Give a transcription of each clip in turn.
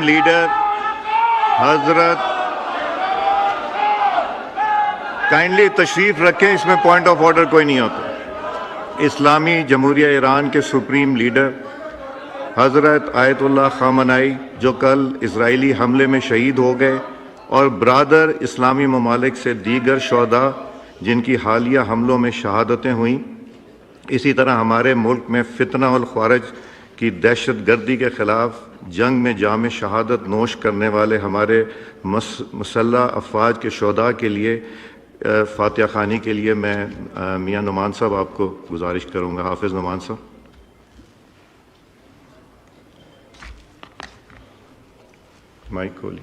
Leader حضرت kindly تشریف رکھیں، اس میں پوائنٹ آف آرڈر کوئی نہیں ہوتا۔ اسلامی جمہوریہ ایران کے سپریم لیڈر حضرت آیت اللہ خامنائی جو کل اسرائیلی حملے میں شہید ہو گئے، اور برادر اسلامی ممالک سے دیگر شہداء جن کی حالیہ حملوں میں شہادتیں ہوئیں، اسی طرح ہمارے ملک میں فتنہ والخوارج کی دہشت گردی کے خلاف جنگ میں جام شہادت نوش کرنے والے ہمارے مسلح افواج کے شہداء کے لیے فاتحہ خوانی کے لیے میں میاں نعمان صاحب آپ کو گزارش کروں گا۔ حافظ نعمان صاحب۔ مائک کھولی۔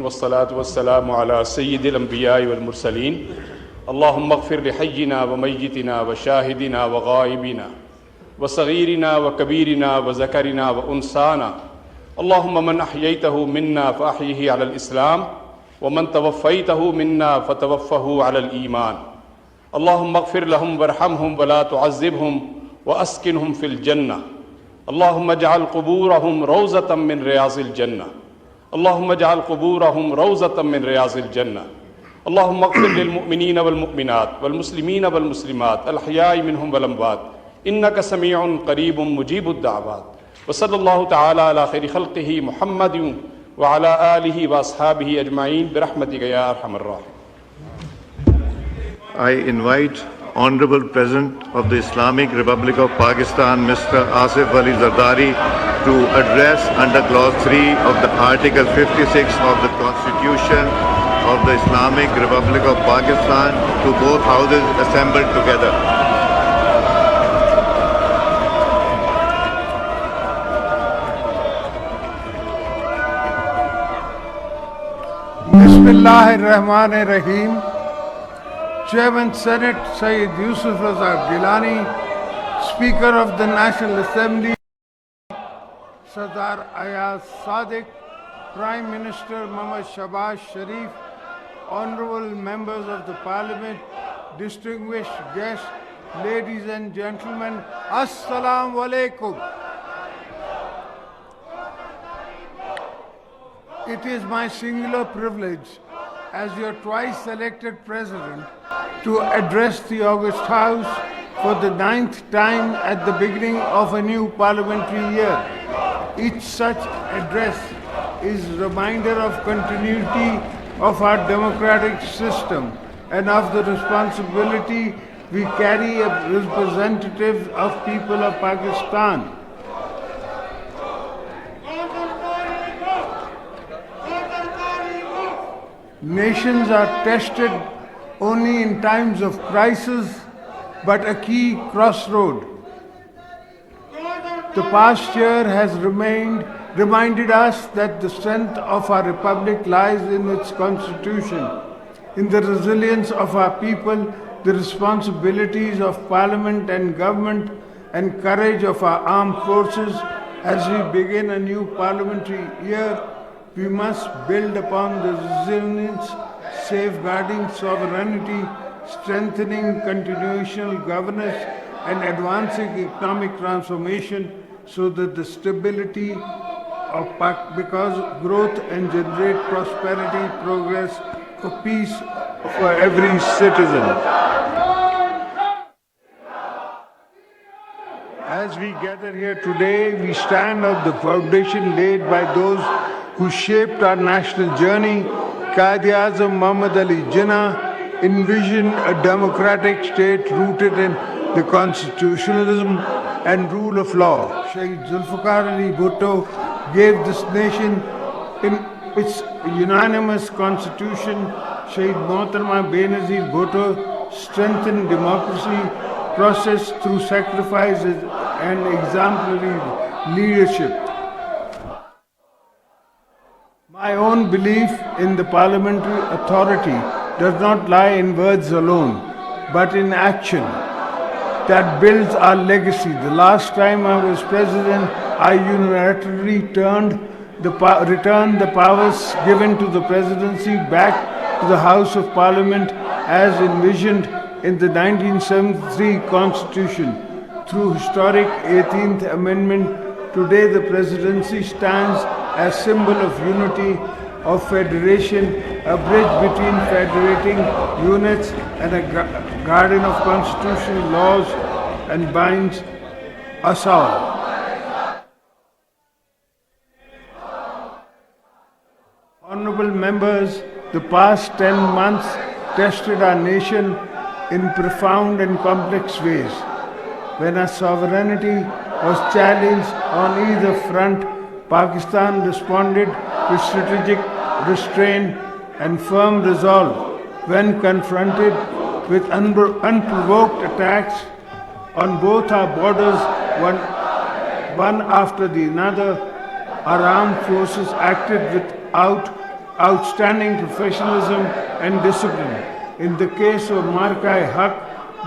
والصلاة والسلام على سید الانبیاء والمرسلین اللہم اغفر لحینا ومیتنا وشاہدنا وغائبنا وصغیرنا وکبیرنا وذکرنا وانسانا اللہم من احییتہ منا فاحیہ علی الاسلام ومن توفیتہ منا فتوفہ علی الایمان اللہم اغفر لهم وارحمهم ولا تعذبهم واسکنهم فی الجنہ اللہم اجعل قبورهم روضة من ریاض الجنہ اللہم اجعل قبورهم روضة من ریاض الجنہ اللہم اغفر للمؤمنین والمؤمنات والمسلمین والمسلمات الاحیاء منهم والاموات انک سمیع قریب مجیب الدعوات وصلی اللہ تعالی علی خیر خلقہ محمد وعلی آلہ واصحابہ اجمعین برحمتک یا ارحم الراحمین۔ I invite Honorable President of the Islamic Republic of Pakistan, Mr. Asif Ali Zardari, to address under Clause 3 of the Article 56 of the Constitution of the Islamic Republic of Pakistan to both houses assembled together. Bismillah ar-Rahman ar-Rahim. Chairman Senate Sayyid Yusuf Raza Gilani, Speaker of the National Assembly Sardar Ayaz Sadiq, Prime Minister Muhammad Shahbaz Sharif, Honorable Members of the Parliament, distinguished guests, ladies and gentlemen, Assalamu alaikum. It is my singular privilege as your twice elected President to address the August House for the 9th time at the beginning of a new parliamentary year. Each such address is a reminder of continuity of our democratic system and of the responsibility we carry as representatives of people of Pakistan. Nations are tested only in times of crisis, but a key crossroad. The past year has reminded us that the strength of our republic lies in its constitution, in the resilience of our people, the responsibilities of parliament and government, and courage of our armed forces. As we begin a new parliamentary year, we must build upon the resilience, safeguarding sovereignty, strengthening constitutional governance, and advancing economic transformation so that the stability of because growth and generate prosperity, progress, for peace for every citizen. As we gather here today, we stand on the foundation laid by those who shaped our national journey. Quaid-e-Azam Muhammad Ali Jinnah envisioned a democratic state rooted in the constitutionalism and rule of law. Shaheed Zulfikar Ali Bhutto gave this nation in its unanimous constitution. Shaheed Mohtarma Benazir Bhutto strengthened democracy process through sacrifices and exemplary leadership. My own belief in the parliamentary authority does not lie in words alone, but in action that builds our legacy. The last time I was president, I unilaterally returned the powers given to the presidency back to the House of Parliament as envisioned in the 1973 Constitution. through historic 18th Amendment, today the presidency stands as symbol of unity, of federation, a bridge between federating units and a guardian of constitutional laws, and binds us all. Honorable members, the past 10 months tested our nation in profound and complex ways. When our sovereignty was challenged on either front, Pakistan responded with strategic restraint and firm resolve. When confronted with unprovoked attacks on both our borders, one after the other, our armed forces acted with outstanding professionalism and discipline. In the case of Markai Haq,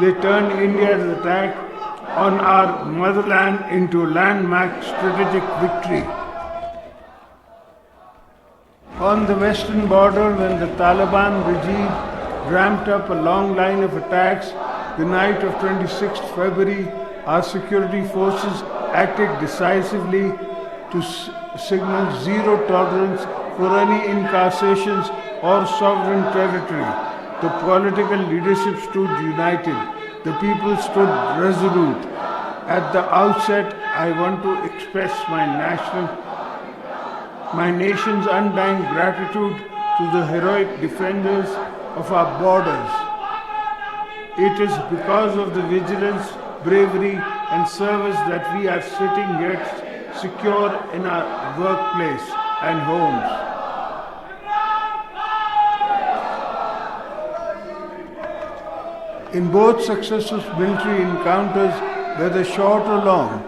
they turned India's attack on our motherland into a landmark strategic victory. On the western border, when the Taliban regime ramped up a long line of attacks, the night of 26th February, our security forces acted decisively to signal zero tolerance for any incursions or sovereign territory. The political leadership stood united. The people stood resolute. At the outset, I want to express my nation's undying gratitude to the heroic defenders of our borders. It is because of the vigilance, bravery, and service that we are sitting here secure in our workplace and homes. In both successive military encounters, whether short or long,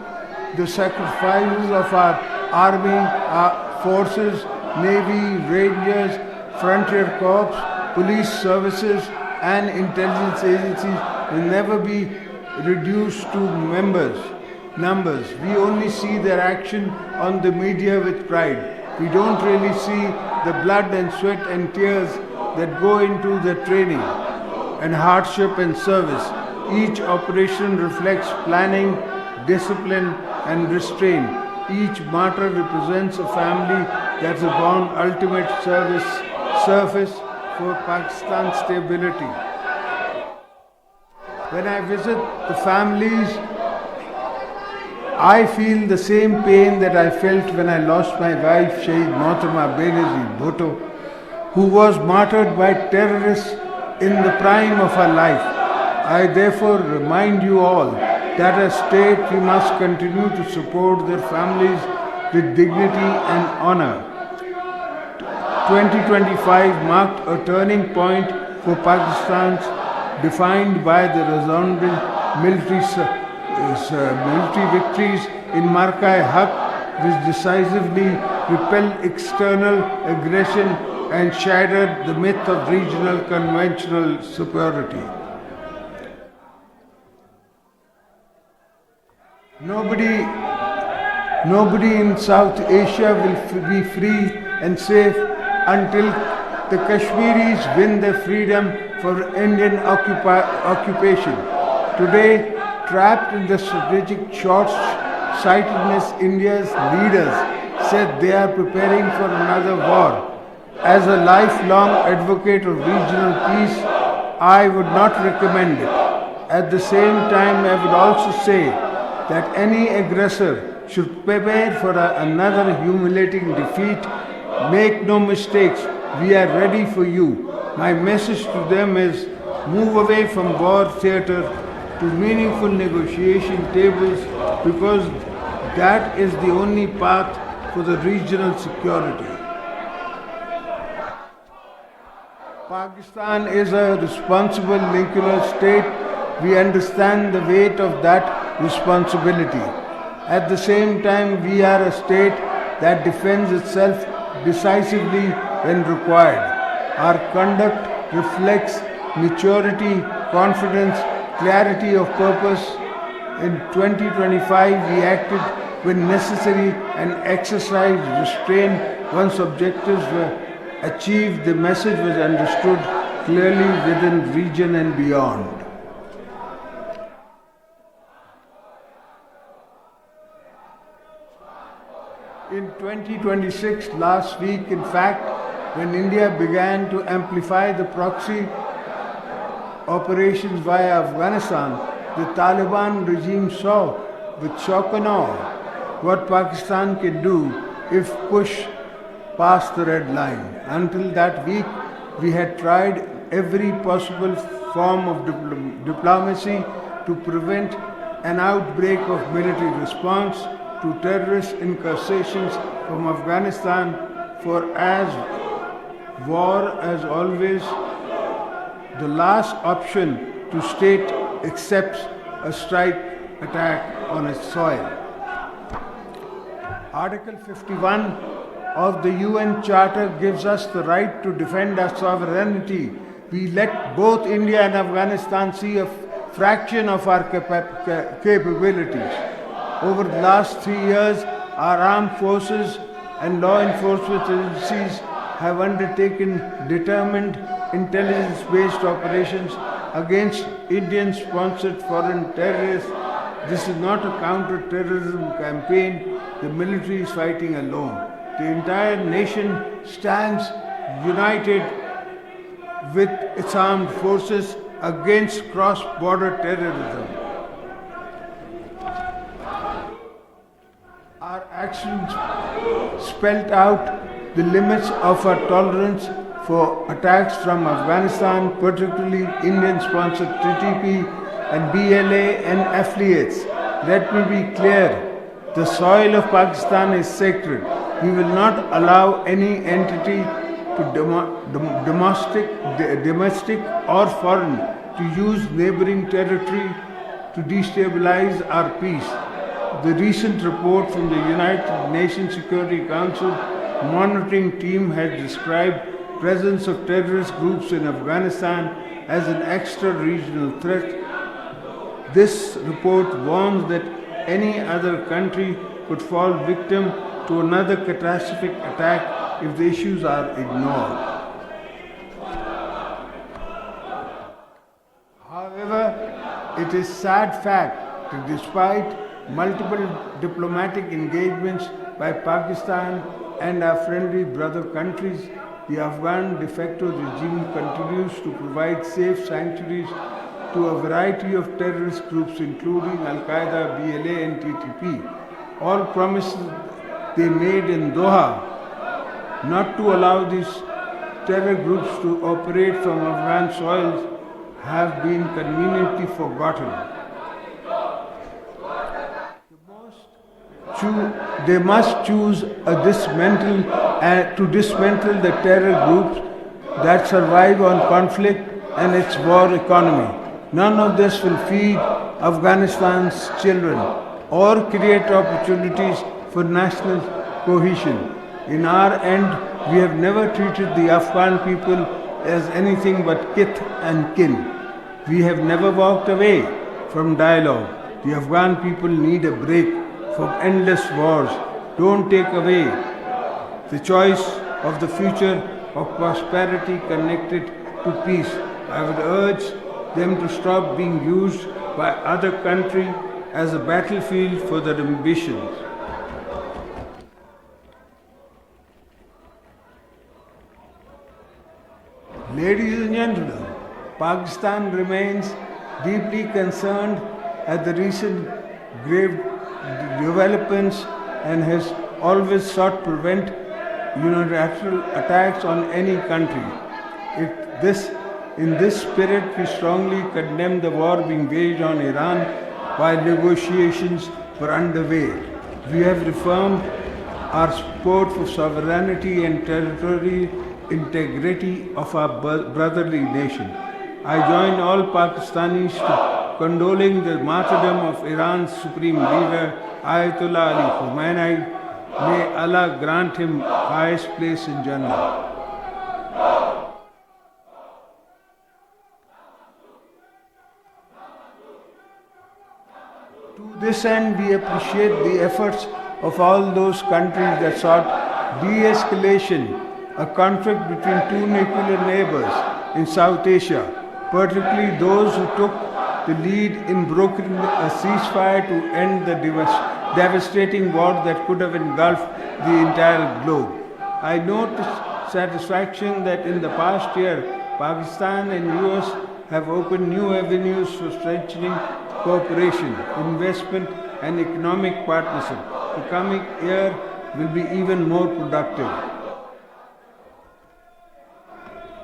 the sacrifices of our army, our forces, navy, rangers, frontier corps, police services, and intelligence agencies will never be reduced to numbers. We only see their action on the media with pride. We don't really see the blood and sweat and tears that go into the training and hardship and service. Each operation reflects planning, discipline, and restraint. Each martyr represents a family that's upon ultimate service for Pakistan's stability. When I visit the families, I feel the same pain that I felt when I lost my wife, Shaheed Mohtama Benazir Bhutto, who was martyred by terrorists in the prime of her life. I therefore remind you all that as state we must continue to support their families with dignity and honor. 2025 marked a turning point for Pakistan, defined by the resounding military victories in Markai Haq, which decisively repelled external aggression and shattered the myth of regional conventional superiority. Nobody in South Asia will be free and safe until the Kashmiris win their freedom for Indian occupation. Today, trapped in the strategic short-sightedness, India's leaders said they are preparing for another war. As a lifelong advocate of regional peace, I would not recommend it. At the same time, I would also say that any aggressor should prepare for another humiliating defeat. Make no mistakes, we are ready for you. My message to them is move away from war theatre to meaningful negotiation tables, because that is the only path for the regional security. Pakistan is a responsible nuclear state. We understand the weight of that responsibility. At the same time, we are a state that defends itself decisively when required. Our conduct reflects maturity, confidence, clarity of purpose. In 2025, we acted when necessary and exercised restraint. Once objectives were achieved, the message was understood clearly within region and beyond. In 2026, last week, in fact, when India began to amplify the proxy operations via Afghanistan, the Taliban regime saw with shock and awe what Pakistan can do if pushed past the red line. Until that week, we had tried every possible form of diplomacy to prevent an outbreak of military response to terrorist incursions from Afghanistan, for as war, as always, the last option to state accepts a strike attack on its soil. Article 51 of the UN Charter gives us the right to defend our sovereignty. We let both India and Afghanistan see a fraction of our capabilities. Over the last 3 years, our armed forces and law enforcement agencies have undertaken determined intelligence-based operations against Indian-sponsored foreign terrorists. This is not a counter-terrorism campaign. The military is fighting alone. The entire nation stands united with its armed forces against cross-border terrorism. Our actions spelled out the limits of our tolerance for attacks from Afghanistan, particularly Indian-sponsored TTP and BLA and affiliates. Let me be clear, the soil of Pakistan is sacred. We will not allow any entity to domestic or foreign to use neighboring territory to destabilize our peace. The recent report from the United Nations Security Council monitoring team has described presence of terrorist groups in Afghanistan as an extra-regional threat. This report warns that any other country could fall victim to another catastrophic attack if the issues are ignored. However, it is sad fact that despite multiple diplomatic engagements by Pakistan and our friendly brother countries, the Afghan de facto regime continues to provide safe sanctuaries to a variety of terrorist groups including Al-Qaeda, BLA and TTP. All promises they made in Doha not to allow these terror groups to operate from Afghan soils have been conveniently forgotten. They must choose to dismantle the terror groups that survive on conflict and its war economy. None of this will feed Afghanistan's children or create opportunities for national cohesion. In our end, we have never treated the Afghan people as anything but kith and kin. We have never walked away from dialogue. The Afghan people need a break from endless wars. Don't take away the choice of the future of prosperity connected to peace. I would urge them to stop being used by other countries as a battlefield for their ambitions. Ladies and gentlemen, Pakistan remains deeply concerned at the recent grave developments and has always sought to prevent unilateral attacks on any country. In this spirit, we strongly condemn the war being waged on Iran while negotiations were underway. We have reaffirmed our support for sovereignty and territorial integrity of our brotherly nation. I join all Pakistanis to condoling the martyrdom of Iran's supreme leader, Ayatollah Ali Khamenei. May Allah grant him highest place in Jannah. To this end, we appreciate the efforts of all those countries that sought de-escalation, a conflict between two nuclear neighbors in South Asia, particularly those who took to lead in brokering a ceasefire to end the devastating war that could have engulfed the entire globe. I note with satisfaction that in the past year, Pakistan and US have opened new avenues for strengthening cooperation, investment, and economic partnership. The coming year will be even more productive.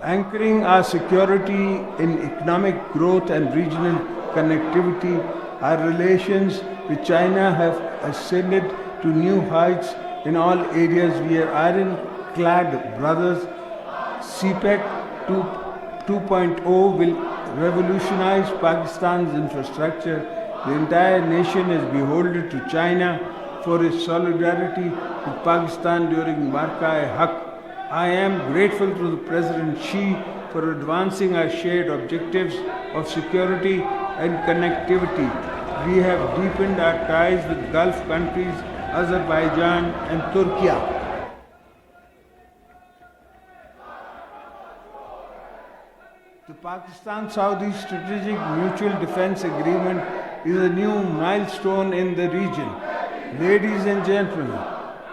Anchoring our security in economic growth and regional connectivity, our relations with China have ascended to new heights in all areas. We are iron-clad brothers. CPEC 2.0 will revolutionize Pakistan's infrastructure. The entire nation is beholden to China for its solidarity with Pakistan during Marka-e-Haq. I am grateful to the President Xi for advancing our shared objectives of security and connectivity. We have deepened our ties with Gulf countries, Azerbaijan and Turkey. The Pakistan-Saudi Strategic Mutual Defense Agreement is a new milestone in the region. Ladies and gentlemen,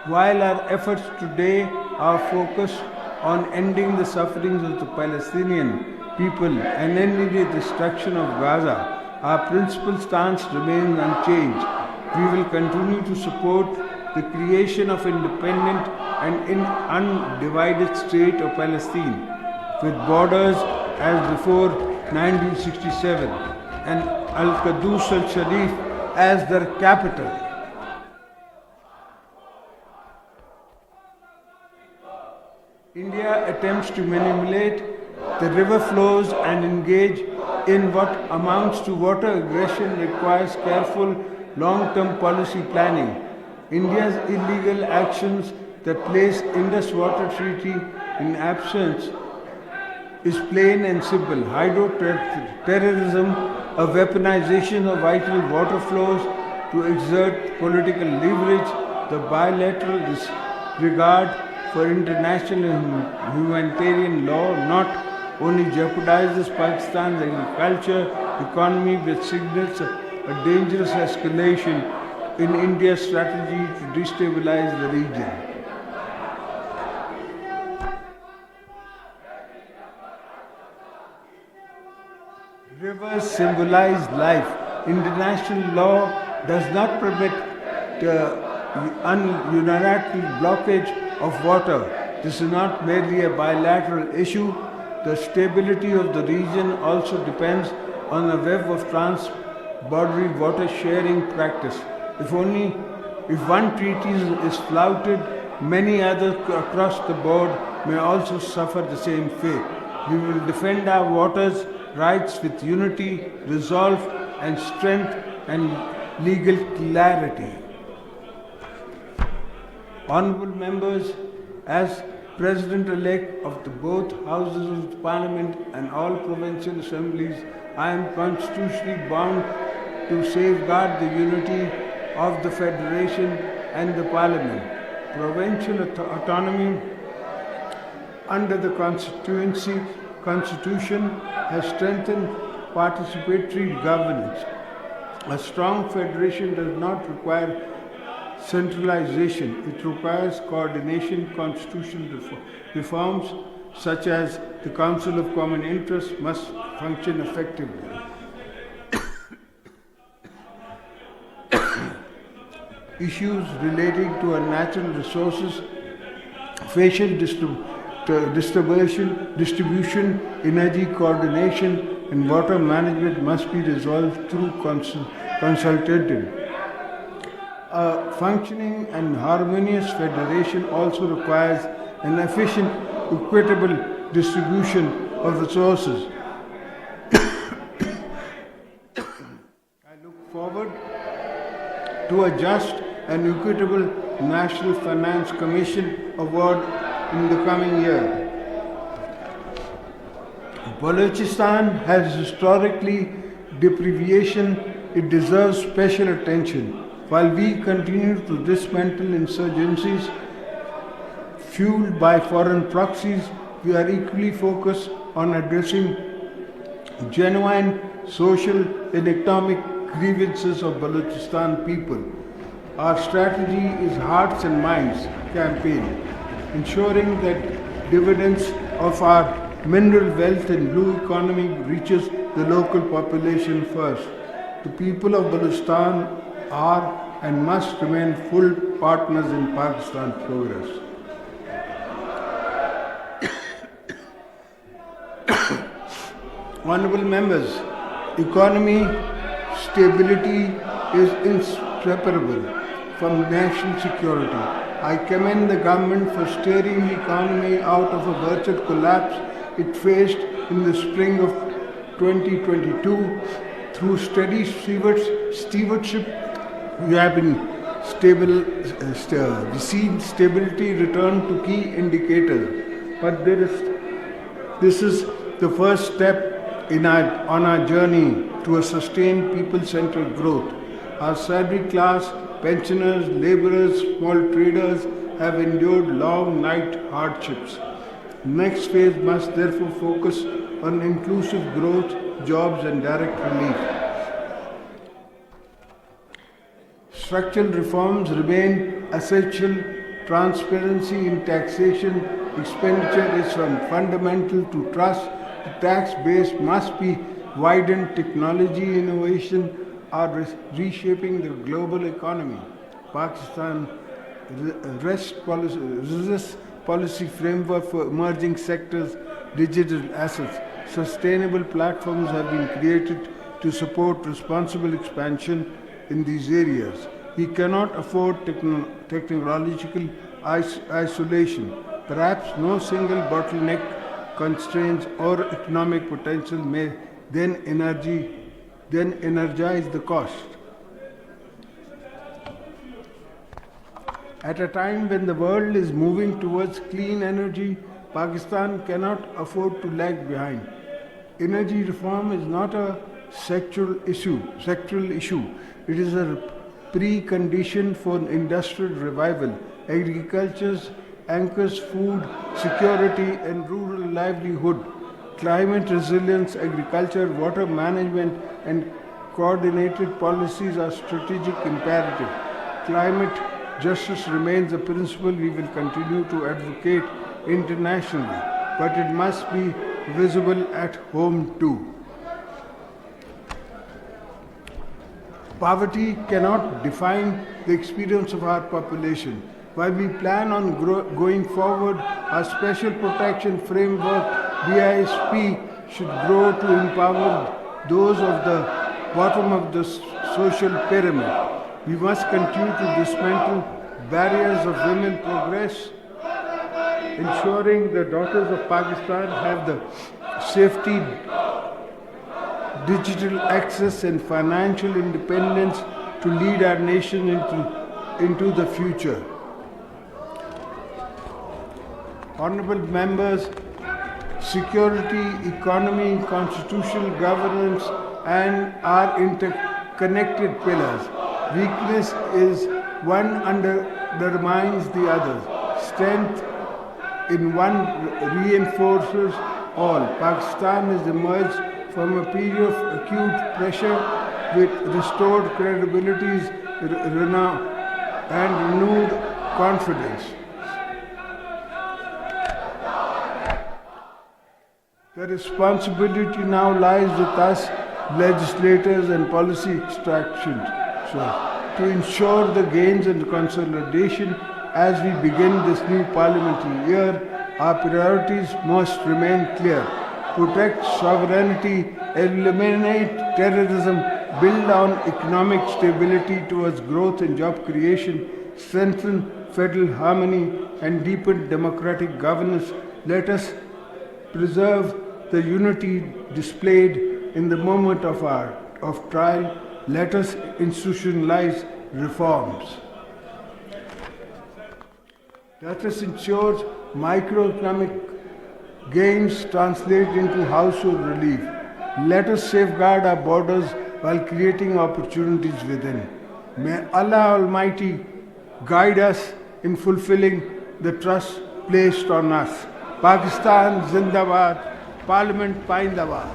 while our efforts today are focused on ending the sufferings of the Palestinian people and ending the destruction of Gaza, our principal stance remains unchanged. We will continue to support the creation of independent and undivided state of Palestine with borders as before 1967 and Al-Quds al-Sharif as their capital. India attempts to manipulate the river flows and engage in what amounts to water aggression requires careful long-term policy planning. India's illegal actions that place Indus Water Treaty in absence is plain and simple. Hydroterrorism, a weaponization of vital water flows to exert political leverage, the bilateral disregard for international humanitarian law not only jeopardizes Pakistan's agriculture economy but signals a dangerous escalation in India's strategy to destabilize the region. Rivers symbolize life. International law does not permit the unilateral blockage of water. This is not merely a bilateral issue. The stability of the region also depends on a web of trans-boundary water sharing practice. If one treaty is flouted, many others across the board may also suffer the same fate. We will defend our waters rights with unity, resolve, and strength and legal clarity. Honorable members, as President-elect of both houses of the Parliament and all provincial assemblies, I am constitutionally bound to safeguard the unity of the Federation and the Parliament. Provincial autonomy under the Constitution has strengthened participatory governance. A strong federation does not require centralization. It requires coordination. Constitutional reforms such as the Council of Common Interest must function effectively. Issues relating to our natural resources, facial distribution, energy coordination, and water management must be resolved through consultative. A functioning and harmonious federation also requires an efficient, equitable distribution of resources. I look forward to a just and equitable National Finance Commission award in the coming year. Balochistan has historically deprivation. It deserves special attention. While we continue to dismantle insurgencies fueled by foreign proxies, we are equally focused on addressing genuine social and economic grievances of Balochistan people. Our strategy is Hearts and Minds campaign, ensuring that dividends of our mineral wealth and blue economy reaches the local population first. The people of Balochistan are and must remain full partners in Pakistan's progress. Honorable members, economy stability is inseparable from national security. I commend the government for steering the economy out of a virtual collapse it faced in the spring of 2022. Through steady stewardship, we have been seen stability return to key indicators. But this is the first step on our journey to a sustained people-centered growth. Our salary class, pensioners, laborers, small traders have endured long night hardships. Next phase must therefore focus on inclusive growth, jobs and direct relief. Structural reforms remain essential. Transparency in taxation expenditure is fundamental to trust. The tax base must be widened. Technology innovation are reshaping the global economy. Pakistan resist policy framework for emerging sectors, digital assets. Sustainable platforms have been created to support responsible expansion in these areas. We cannot afford technological isolation. Perhaps no single bottleneck constraints or economic potential may then energize the cost. At a time when the world is moving towards clean energy, Pakistan cannot afford to lag behind. Energy reform is not a sectoral issue. It is a precondition for industrial revival. Agriculture anchors food security and rural livelihood. Climate resilience, agriculture, water management, and coordinated policies are strategic imperative. Climate justice remains a principle we will continue to advocate internationally, but it must be visible at home too. Poverty cannot define the experience of our population. While we plan on going forward, our special protection framework, BISP, should grow to empower those of the bottom of the social pyramid. We must continue to dismantle barriers of women progress, ensuring the daughters of Pakistan have the safety, digital access and financial independence to lead our nation into the future. Honorable members, security, economy, constitutional governance and are interconnected pillars. Weakness is one undermines the other. Strength in one reinforces all. Pakistan has emerged from a period of acute pressure with restored credibility and renewed confidence. The responsibility now lies with us, legislators and policy extractions, to ensure the gains and consolidation as we begin this new parliamentary year. Our priorities must remain clear. Protect sovereignty, eliminate terrorism, build on economic stability towards growth and job creation, strengthen federal harmony and deepen democratic governance. Let us preserve the unity displayed in the moment of trial. Let us institutionalize reforms. Let us ensure microeconomic gains translate into household relief. Let us safeguard our borders while creating opportunities within. May Allah Almighty guide us in fulfilling the trust placed on us. Pakistan Zindabad, Parliament Paindabad.